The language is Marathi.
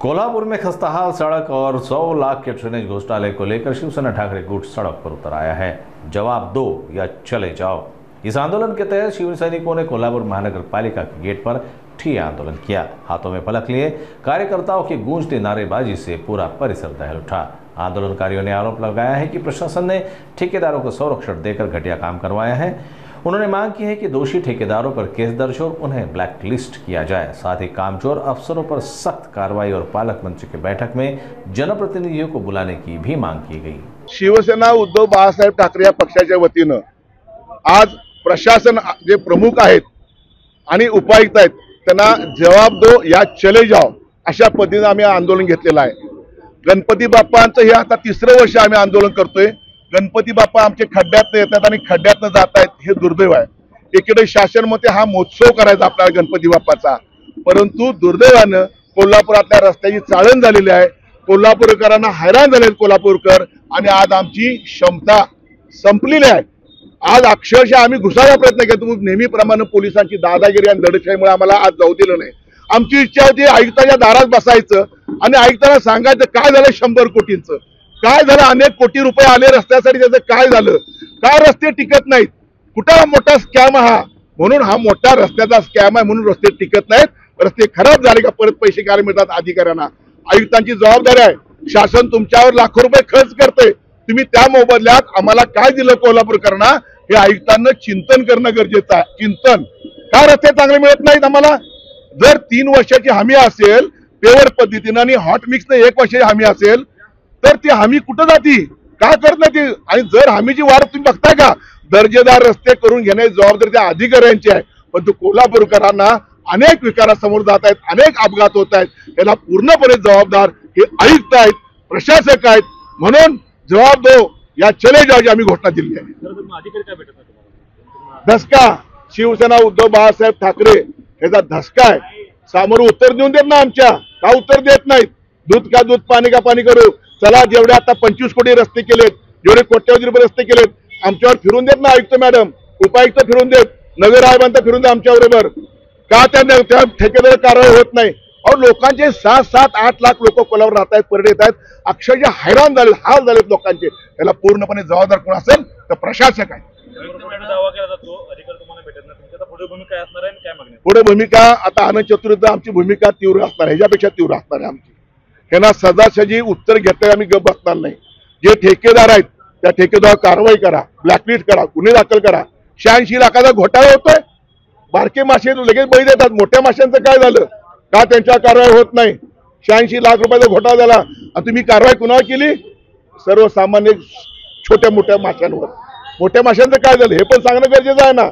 कोल्हापुर में खस्ताहाल सड़क और 100 लाख के ड्रेनेज घोटाले को लेकर शिवसेना ठाकरे गुट सड़क पर उतर आया है। जवाब दो या चले जाओ। इस आंदोलन के तहत शिव सैनिकों ने कोल्हापुर महानगर पालिका के गेट पर ठिया आंदोलन किया। हाथों में फलक लिए कार्यकर्ताओं की गूंजती नारेबाजी से पूरा परिसर दहल उठा। आंदोलनकारियों ने आरोप लगाया है कि प्रशासन ने ठेकेदारों को संरक्षण देकर घटिया काम करवाया है। उन्होंने मांग की है कि दोषी ठेकेदारों पर केस दर्ज हो, उन्हें ब्लैक लिस्ट किया जाए। साथ ही कामचोर अफसरों पर सख्त कार्रवाई और पालक मंच की बैठक में जनप्रतिनिधियों को बुलाने की भी मांग की गई। शिवसेना उद्धव बाळासाहेब ठाकरे या पक्षाच्या वतीनं आज प्रशासन जे प्रमुख आहेत आणि उपायुक्त आहेत त्यांना जवाब दो या चले जाओ अशा पद्धतीने आम्ही आंदोलन घेतलेलं आहे। गणपती बाप्पांचं हे आता तिसरं वर्ष आम्ही आंदोलन करतोय। गणपती बाप्पा आमचे खड्ड्यातनं येतात आणि खड्ड्यातनं जात आहेत, हे दुर्दैव आहे। एकीकडे शासन मते हा महोत्सव करायचा आपल्याला गणपती बाप्पाचा, परंतु दुर्दैवानं कोल्हापुरातल्या रस्त्याची चाळण झालेली आहे। कोल्हापूरकरांना हैराण झालेत कोल्हापूरकर आणि आज आमची क्षमता संपलेली आहे। आज अक्षरशः आम्ही घुसायचा प्रयत्न केला, नेहमीप्रमाणे पोलिसांची दादागिरी आणि दडपशाहीमुळे आम्हाला आज जाऊ दिलं नाही। आमची इच्छा होती आयुक्ताच्या दारात बसायचं आणि आयुक्तांना सांगायचं काय झालं 100 कोटींचं, काय झालं, अनेक कोटी रुपये आले रस्त्यासाठी, त्याचं काय झालं, काय रस्ते टिकत नाहीत, कुठं मोठा स्कॅम हा, म्हणून हा मोठा रस्त्याचा स्कॅम आहे म्हणून रस्ते टिकत नाहीत। रस्ते खराब झाले का परत पैसे घ्यायला मिळतात अधिकाऱ्यांना। आयुक्तांची जबाबदारी आहे, शासन तुमच्यावर लाखो रुपये खर्च करते, तुम्ही त्या मोबदल्यात आम्हाला काय दिलं कोल्हापूरकरांना हे आयुक्तांना चिंतन करणं गरजेचं आहे। चिंतन का रस्ते चांगले मिळत नाहीत आम्हाला? जर 3 वर्षाची हमी असेल पेवर पद्धतीनं आणि हॉट मिक्सने 1 वर्षाची हमी असेल तर ती हमी कुठं जाती, का करत नाही ती? आणि जर हमीची वाढ तुम्ही बघताय का? दर्जेदार रस्ते करून घेण्याची जबाबदारी त्या अधिकाऱ्यांची आहे, पण तो कोल्हापूरकरांना अनेक विकारासमोर जात आहेत, अनेक अपघात होत आहेत, याला पूर्णपणे जबाबदार हे आयुक्त आहेत, प्रशासक आहेत। म्हणून जवाब दो या चले जाओची आम्ही घोषणा दिली आहे। धसका शिवसेना उद्धव बाळासाहेब ठाकरे याचा धसका आहे। समोर उत्तर देऊन देत ना, आमच्या का उत्तर देत नाहीत? दूध का दूध पाणी का पाणी करू। चला जेवढे आता 25 कोटी रस्ते केलेत, जेवढे कोट्यवधी रुपये रस्ते केलेत, आमच्यावर फिरून देत ना आयुक्त मॅडम, उपायुक्त फिरून देत, नगर आयुक्त फिरून दे आमच्या बरोबर। का त्या ठेकेदार कारवाई होत नाही? और लोकांचे 7-8 लाख लोक कोल्हापूर राहत आहेत, परत येत आहेत, अक्षरशः हैराण झाले, हाल झालेत लोकांचे। त्याला पूर्णपणे जबाबदार कोण असेल तर प्रशासक आहे। पुढे भूमिका आता अनंत चतुर्वेदी आमची भूमिका तीव्र असणार, ह्याच्यापेक्षा तीव्र असणार आहे आमची। त्यांना सजासजी उत्तर घेता आम्ही गप बसणार नाही। जे ठेकेदार आहेत त्या ठेकेदारावर कारवाई करा, ब्लॅकलिस्ट करा, गुन्हे दाखल करा। 86 लाखाचा घोटाळा होतोय, बारके मासे लगेच बळी देतात, मोठ्या माशांचं काय झालं का? त्यांच्या कारवाई होत नाही। 86 लाख रुपयाचा घोटाळा झाला आणि तुम्ही कारवाई कुणावर केली? सर्वसामान्य छोट्या मोठ्या माशांवर। मोठ्या माशांचं काय झालं हे पण सांगणं गरजेचं आहे ना।